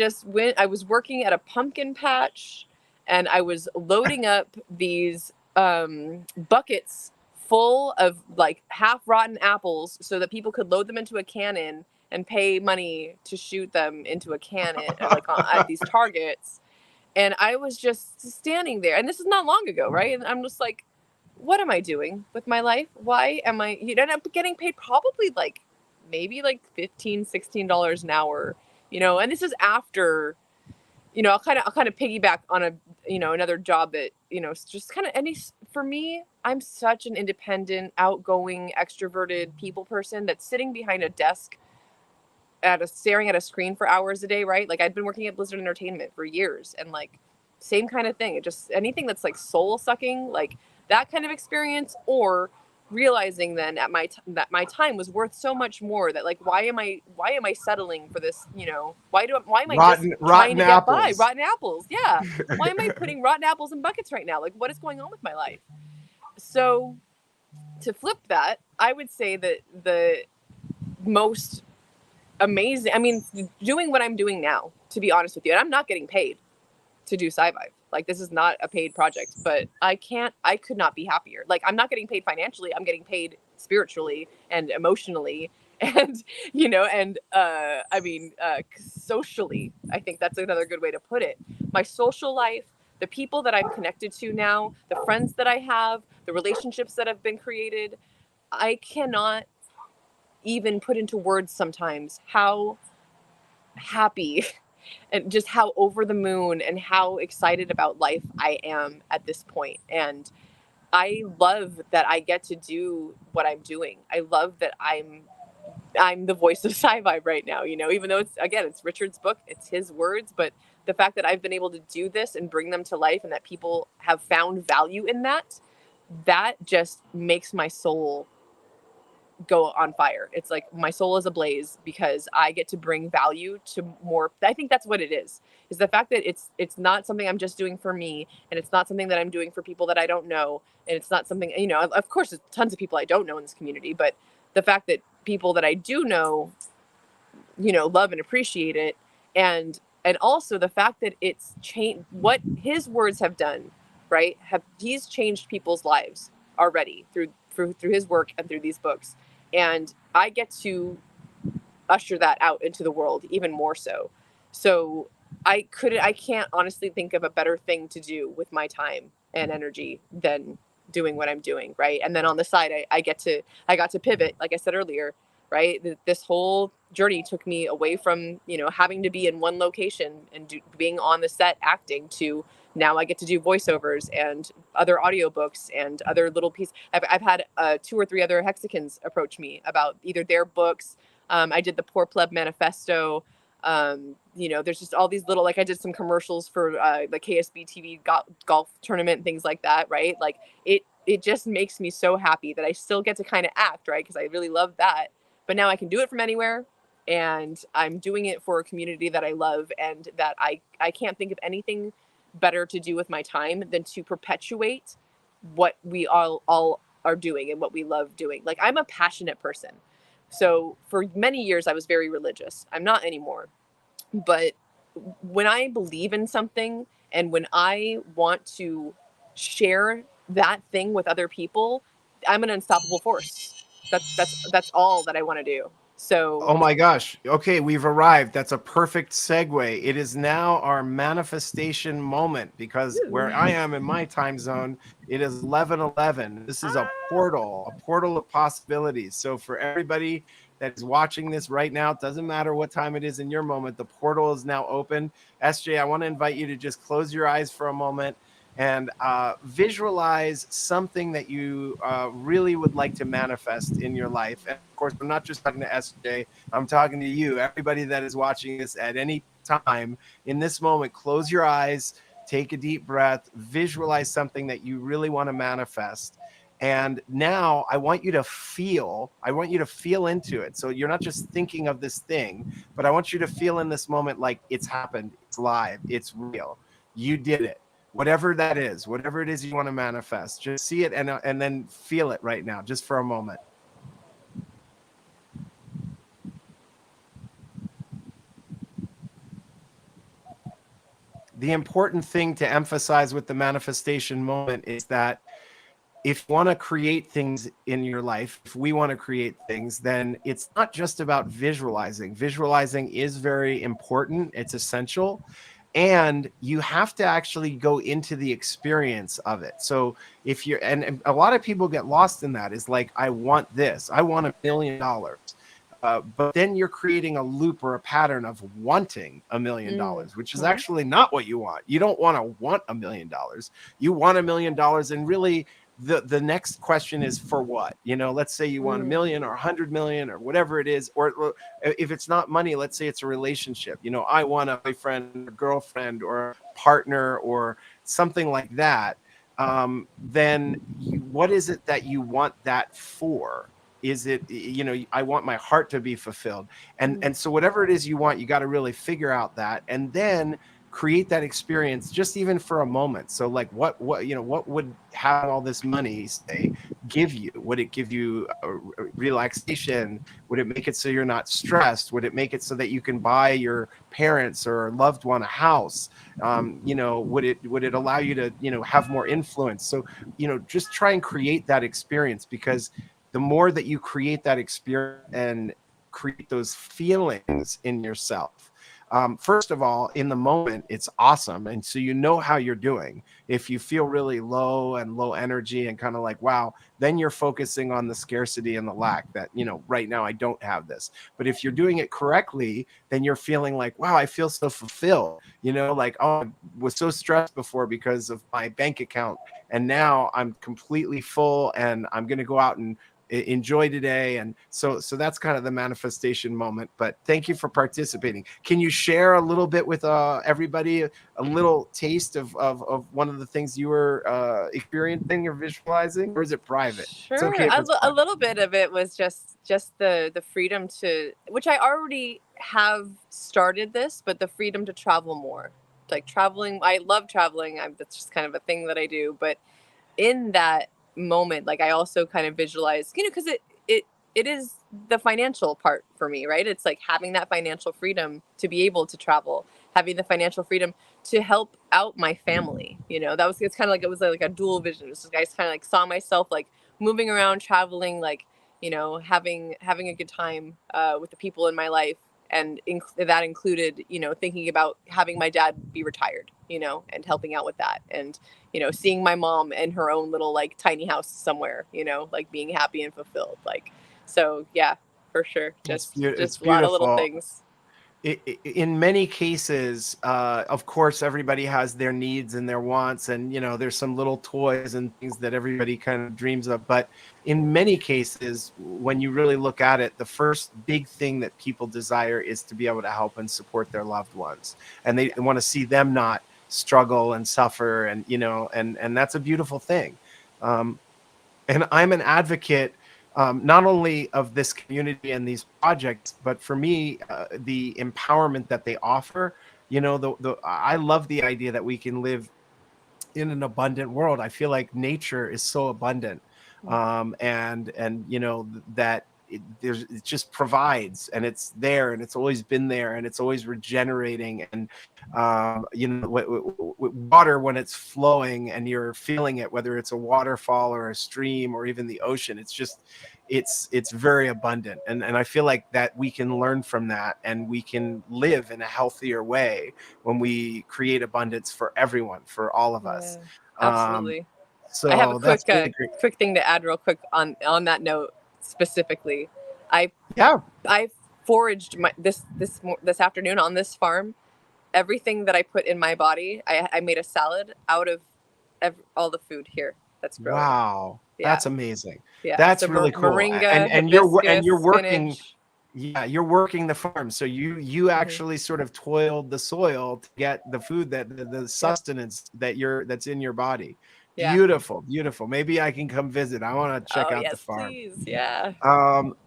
was working at a pumpkin patch, and I was loading up these buckets full of like half rotten apples so that people could load them into a cannon and pay money to shoot them into a cannon at these targets. And I was just standing there, and this is not long ago, right? And I'm just like, what am I doing with my life? Why am I, and I'm getting paid probably like maybe like $15-16 an hour, and this is after, I'll kind of piggyback on another job that, it's just kind of, for me, I'm such an independent, outgoing, extroverted people person that's sitting behind a desk staring at a screen for hours a day, right? Like, I'd been working at Blizzard Entertainment for years, and like, same kind of thing. It just, anything that's like soul sucking, like that kind of experience, or realizing then that my time was worth so much more, that like, why am I settling for this? Why am I just trying to get by? Rotten apples. Yeah. Why am I putting rotten apples in buckets right now? Like, what is going on with my life? So to flip that, I would say that the most amazing, doing what I'm doing now, to be honest with you, and I'm not getting paid to do Sci-Vive. Like, this is not a paid project, but I could not be happier. Like, I'm not getting paid financially. I'm getting paid spiritually and emotionally And and I mean, socially, I think that's another good way to put it. My social life, the people that I'm connected to now, the friends that I have, the relationships that have been created, I cannot even put into words sometimes how happy and just how over the moon and how excited about life I am at this point. And I love that I get to do what I'm doing. I love that I'm the voice of sci-fi right now, even though it's Richard's book, it's his words, but the fact that I've been able to do this and bring them to life and that people have found value in that, that just makes my soul go on fire. It's like my soul is ablaze because I get to bring value to more. I think that's what it is the fact that it's not something I'm just doing for me, and it's not something that I'm doing for people that I don't know, and it's not something, of course there's tons of people I don't know in this community, but the fact that people that I do know, love and appreciate it, and also the fact that it's changed what his words have done, right? He's changed people's lives already through his work and through these books, and I get to usher that out into the world even more so. So I can't honestly think of a better thing to do with my time and energy than doing what I'm doing, right? And then on the side, I got to pivot, like I said earlier, right? This whole journey took me away from, having to be in one location and being on the set acting to now I get to do voiceovers and other audiobooks and other little pieces. I've had 2 or 3 other Hexicans approach me about either their books. I did the Poor Pleb Manifesto. There's just all these little, like I did some commercials for the KSB TV golf tournament and things like that, right? Like it just makes me so happy that I still get to kind of act, right? Because I really love that. But now I can do it from anywhere, and I'm doing it for a community that I love, and that I can't think of anything better to do with my time than to perpetuate what we all are doing and what we love doing. Like, I'm a passionate person. So for many years I was very religious. I'm not anymore. But when I believe in something and when I want to share that thing with other people, I'm an unstoppable force. That's all that I want to do. So, Oh my gosh. Okay, we've arrived. That's a perfect segue. It is now our manifestation moment because where I am in my time zone, it is 11:11. This is a portal of possibilities. So for everybody that is watching this right now, it doesn't matter what time it is in your moment, the portal is now open. SJ, I want to invite you to just close your eyes for a moment and visualize something that you really would like to manifest in your life. And of course, I'm not just talking to SJ, I'm talking to you, everybody that is watching this at any time. In this moment, close your eyes, take a deep breath, visualize something that you really want to manifest. And now I want you to feel into it. So you're not just thinking of this thing, but I want you to feel in this moment like it's happened, it's live, it's real. You did it. Whatever that is, whatever it is you want to manifest, just see it and then feel it right now, just for a moment. The important thing to emphasize with the manifestation moment is that if you want to create things in your life, if we want to create things, then it's not just about visualizing. Visualizing is very important, it's essential. And you have to actually go into the experience of it. So if you're, and a lot of people get lost in that, is like, I want this, I want $1 million. But then you're creating a loop or a pattern of wanting $1 million, which is actually not what you want. You don't want $1 million. You want $1 million. And really, the next question is for what? Let's say you want 1 million or 100 million or whatever it is. Or if it's not money, let's say it's a relationship. I want a boyfriend or girlfriend or partner or something like that. Then what is it that you want that for? Is it, I want my heart to be fulfilled. And so whatever it is you want, you got to really figure out that, and then create that experience just even for a moment. So like what would having all this money, say, give you? Would it give you relaxation? Would it make it so you're not stressed? Would it make it so that you can buy your parents or loved one a house? Would it allow you to have more influence? So just try and create that experience, because the more that you create that experience and create those feelings in yourself. First of all, in the moment, it's awesome. And so you know how you're doing. If you feel really low and low energy and kind of like, wow, then you're focusing on the scarcity and the lack that, right now I don't have this. But if you're doing it correctly, then you're feeling like, wow, I feel so fulfilled, like, oh, I was so stressed before because of my bank account. And now I'm completely full and I'm going to go out and enjoy today. And so that's kind of the manifestation moment. But thank you for participating. Can you share a little bit with everybody, a little taste of one of the things you were experiencing or visualizing, or is it private? It's Sure. okay if it's A private. little bit of it was just the freedom to, which I already have started this, but the freedom to travel more. Like traveling, I love traveling. That's just kind of a thing that I do. But in that moment, like I also kind of visualize, because it is the financial part for me, right? It's like having that financial freedom to be able to travel, having the financial freedom to help out my family. It's kind of like, it was like a dual vision. It's just, I kind of like saw myself like moving around, traveling, like, having a good time with the people in my life. And that included, thinking about having my dad be retired, and helping out with that. And, seeing my mom in her own little like tiny house somewhere, like being happy and fulfilled. Like, so yeah, for sure. It's Just a lot of little beautiful. things. In many cases, of course, everybody has their needs and their wants, and there's some little toys and things that everybody kind of dreams of. But in many cases, when you really look at it, the first big thing that people desire is to be able to help and support their loved ones, and they Yeah. want to see them not struggle and suffer, and and that's a beautiful thing. Um, and I'm an advocate, not only of this community and these projects, but for me, the empowerment that they offer. I love the idea that we can live in an abundant world. I feel like nature is so abundant, and that it just provides, and it's there, and it's always been there, and it's always regenerating. And water, when it's flowing and you're feeling it, whether it's a waterfall or a stream or even the ocean, it's very abundant. And I feel like that we can learn from that, and we can live in a healthier way when we create abundance for everyone, for all of us. Yeah, Um, absolutely. I have a so that's quick really great. quick thing to add real quick on that note specifically. I Yeah. I foraged this afternoon on this farm. Everything that I put in my body, I made a salad out of all the food here that's growing. Wow. Yeah, That's amazing. yeah. So That's really cool. moringa, And you're hibiscus, working. spinach. Yeah, you're working the farm. So you Hmm. actually sort of toiled the soil to get the food, that the Yep. sustenance that's in your body. Yeah. Beautiful, beautiful. Maybe I can come visit. I want to check Oh out the yes, farm. please. Yeah.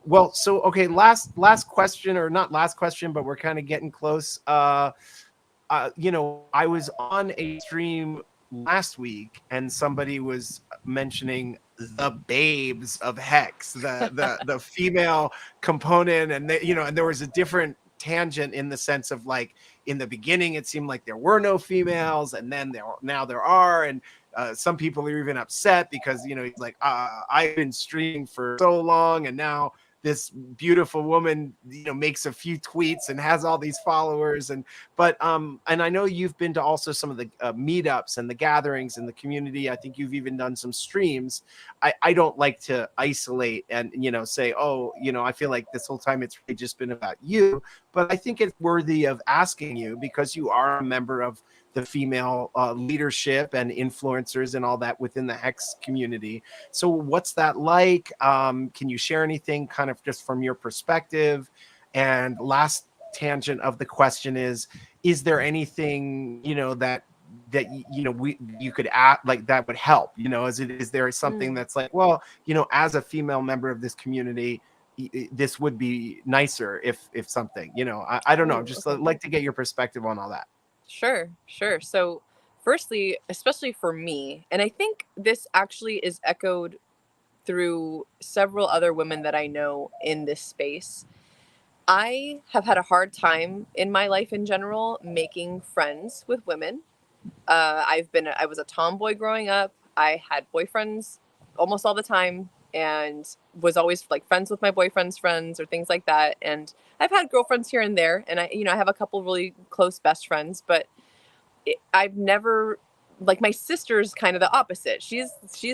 Well, so okay, last question, or not last question, but we're kind of getting close. I was on a stream last week, and somebody was mentioning the babes of Hex, the female component, and and there was a different tangent in the sense of, like, in the beginning it seemed like there were no females, and then now there are. And some people are even upset because he's like, I've been streaming for so long, and now this beautiful woman makes a few tweets and has all these followers. And I know you've been to also some of the meetups and the gatherings in the community. I think you've even done some streams. I don't like to isolate and say, oh, I feel like this whole time it's really just been about you. But I think it's worthy of asking you, because you are a member of the female leadership and influencers and all that within the Hex community. So what's that like? Can you share anything kind of just from your perspective? And last tangent of the question is there anything that you could add, like, that would help? Is there something Mm. that's like, well, as a female member of this community, this would be nicer if something, I don't know, Oh, just okay. like to get your perspective on all that. Sure, sure. So, firstly, especially for me, and I think this actually is echoed through several other women that I know in this space. I have had a hard time in my life in general making friends with women. I was a tomboy growing up. I had boyfriends almost all the time. and was always like friends with my boyfriend's friends or things like that. And I've had girlfriends here and there, and I have a couple really close best friends, but I've never, like, my sister's kind of the opposite. She's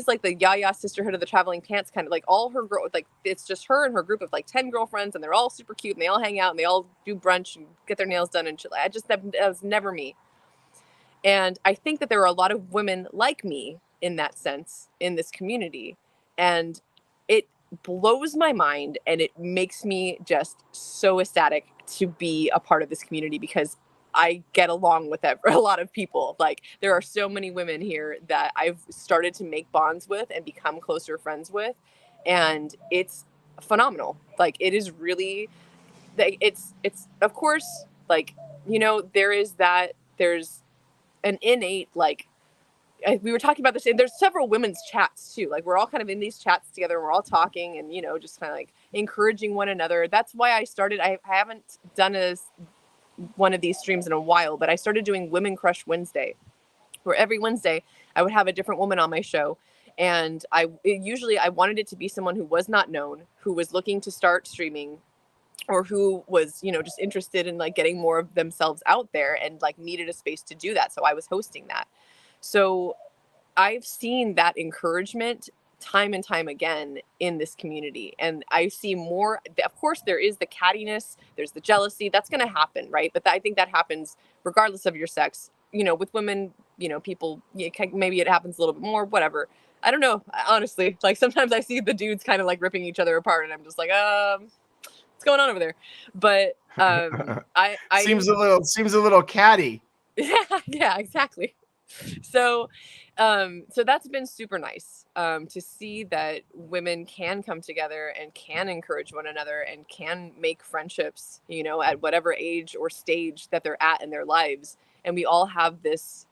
like the Yaya sisterhood of the traveling pants, kind of like all her girl, like it's just her and her group of like 10 girlfriends, and they're all super cute, and they all hang out, and they all do brunch and get their nails done and shit. That was never me. And I think that there are a lot of women like me in that sense in this community, and it blows my mind, and it makes me just so ecstatic to be a part of this community, because I get along with a lot of people. Like, there are so many women here that I've started to make bonds with and become closer friends with. And it's phenomenal. Like, it is really, it's of course, like, there's an innate, like, we were talking about this, and there's several women's chats too. Like, we're all kind of in these chats together, and we're all talking and, just kind of like encouraging one another. That's why I started, I haven't done one of these streams in a while, but I started doing Women Crush Wednesday, where every Wednesday I would have a different woman on my show. And usually I wanted it to be someone who was not known, who was looking to start streaming, or who was, just interested in like getting more of themselves out there and like needed a space to do that. So I was hosting that. So I've seen that encouragement time and time again in this community. And I see more, of course, there is the cattiness, there's the jealousy, that's going to happen, right? But I think that happens regardless of your sex. With women, people, maybe it happens a little bit more, whatever. I don't know. Honestly, like, sometimes I see the dudes kind of like ripping each other apart, and I'm just like, what's going on over there? But I seems a little catty. yeah, exactly. So that's been super nice to see that women can come together and can encourage one another and can make friendships, at whatever age or stage that they're at in their lives. And we all have this,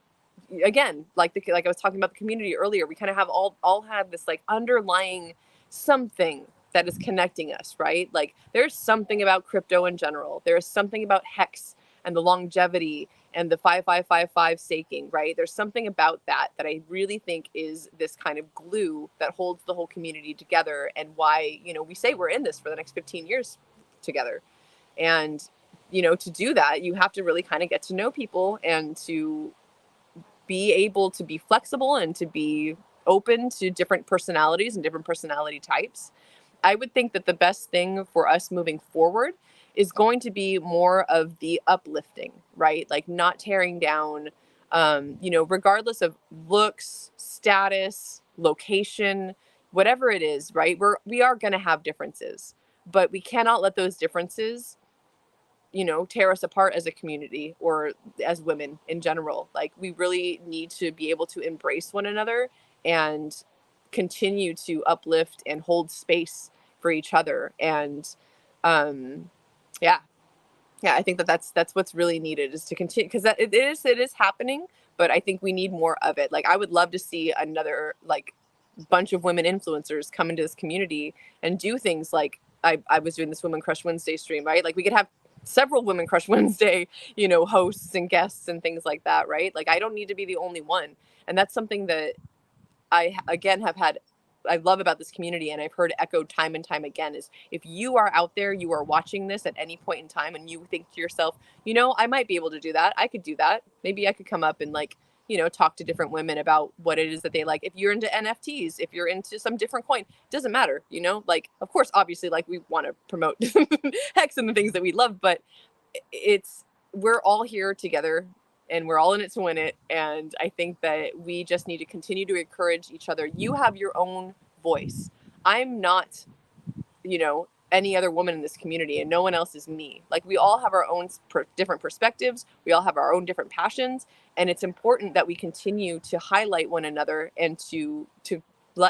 again, like I was talking about the community earlier, we kind of have all have this like underlying something that is connecting us, right? Like, there's something about crypto in general. There's something about Hex and the longevity and the 5555 staking, right? There's something about that I really think is this kind of glue that holds the whole community together, and why, we say we're in this for the next 15 years together. And, to do that, you have to really kind of get to know people, and to be able to be flexible and to be open to different personalities and different personality types. I would think that the best thing for us moving forward is going to be more of the uplifting, right? Like, not tearing down, regardless of looks, status, location, whatever it is, right? We are going to have differences, but we cannot let those differences, tear us apart as a community or as women in general. Like, we really need to be able to embrace one another and continue to uplift and hold space for each other. And yeah, I think that's what's really needed, is to continue, because it is happening, but I think we need more of it. Like, I would love to see another like bunch of women influencers come into this community and do things like I was doing this Women Crush Wednesday stream, right? Like, we could have several Women Crush Wednesday, hosts and guests and things like that, right? Like, I don't need to be the only one. And that's something that I, again, I love about this community, and I've heard echoed time and time again, is if you are out there, you are watching this at any point in time, and you think to yourself, I might be able to do that. I could do that. Maybe I could come up and like, talk to different women about what it is that they like. If you're into NFTs, if you're into some different coin, it doesn't matter, like, of course, obviously, like, we want to promote Hex and the things that we love, but we're all here together, and we're all in it to win it. And I think that we just need to continue to encourage each other. You have your own voice. I'm not, any other woman in this community, and no one else is me. Like, we all have our own different perspectives. We all have our own different passions. And it's important that we continue to highlight one another and to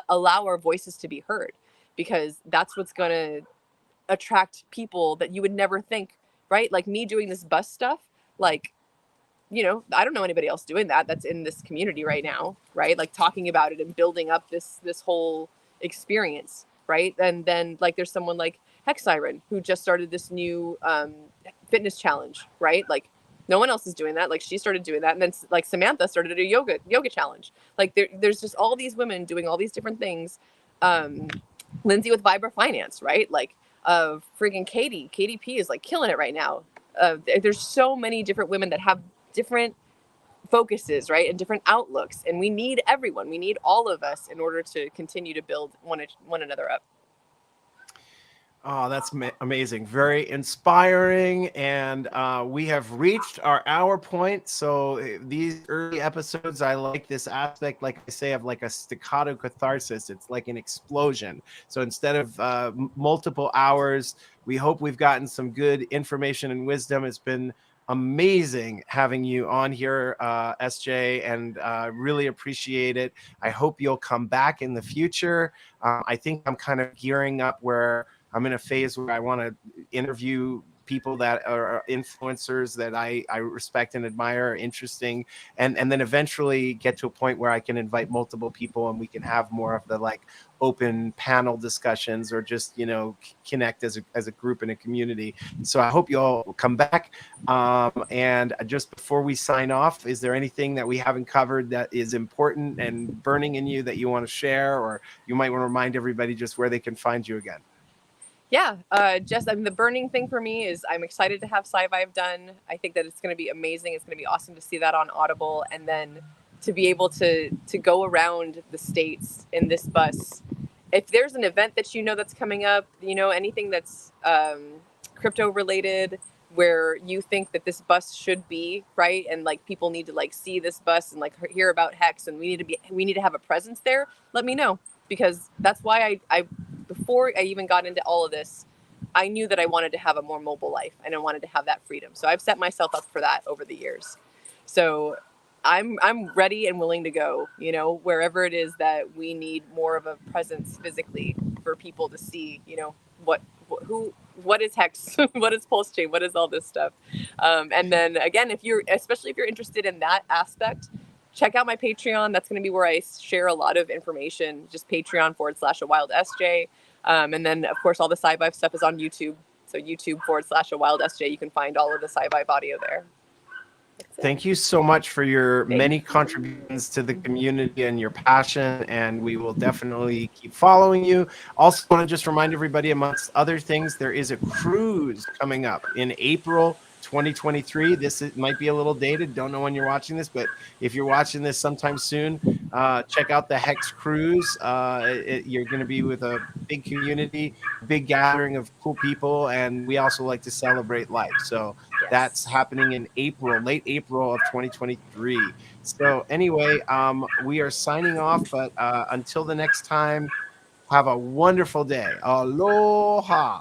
allow our voices to be heard, because that's what's going to attract people that you would never think, right? Like, me doing this bus stuff, like, I don't know anybody else doing that's in this community right now, right? Like, talking about it and building up this whole experience, right? And then, like, there's someone like Hex Siren who just started this new fitness challenge, right? Like, no one else is doing that. Like, she started doing that, and then like Samantha started a yoga challenge. Like, there's just all these women doing all these different things, Lindsay with Vibra Finance, right? Like, freaking KDP is like killing it right now. There's so many different women that have different focuses, right, and different outlooks, and we need everyone. We need all of us in order to continue to build one another up. Oh, that's amazing. Very inspiring. And we have reached our hour point. So these early episodes, I like this aspect, like I say, of like a staccato catharsis. It's like an explosion. So instead of multiple hours, we hope we've gotten some good information and wisdom. It's been amazing having you on here, SJ, and really appreciate it. I hope you'll come back in the future. I think I'm kind of gearing up where I'm in a phase where I want to interview people that are influencers that I respect and admire, are interesting, and then eventually get to a point where I can invite multiple people and we can have more of the like open panel discussions, or just, you know, connect as a group and a community. So I hope you all come back. And just before we sign off, is there anything that we haven't covered that is important and burning in you that you want to share, or you might want to remind everybody just where they can find you again? Yeah, just, I mean, the burning thing for me is I'm excited to have Sci-Vive done. I think that it's going to be amazing. It's going to be awesome to see that on Audible, and then to be able to go around the states in this bus. If there's an event that you know that's coming up, you know, anything that's crypto related, where you think that this bus should be, right, and like people need to like see this bus and like hear about Hex, and we need to have a presence there, let me know, because that's why I before I even got into all of this, I knew that I wanted to have a more mobile life and I wanted to have that freedom. So I've set myself up for that over the years. So I'm ready and willing to go, you know, wherever it is that we need more of a presence physically for people to see, you know, what is Hex, what is Pulse Chain, what is all this stuff. And then again, especially if you're interested in that aspect, check out my Patreon. That's going to be where I share a lot of information. Just Patreon.com/a wild SJ. And then of course all the Sci-Vive stuff is on YouTube. So YouTube.com/a wild SJ. You can find all of the Sci-Vive audio there. Thank you so much for your many contributions to the community and your passion, and we will definitely keep following you. Also want to just remind everybody, amongst other things, there is a cruise coming up in April 2023. Might be a little dated. Don't know when you're watching this, but if you're watching this sometime soon, check out the Hex Cruise. You're going to be with a big community, big gathering of cool people, and we also like to celebrate life. So that's happening in April, late April of 2023. So anyway, we are signing off, but until the next time, have a wonderful day. Aloha.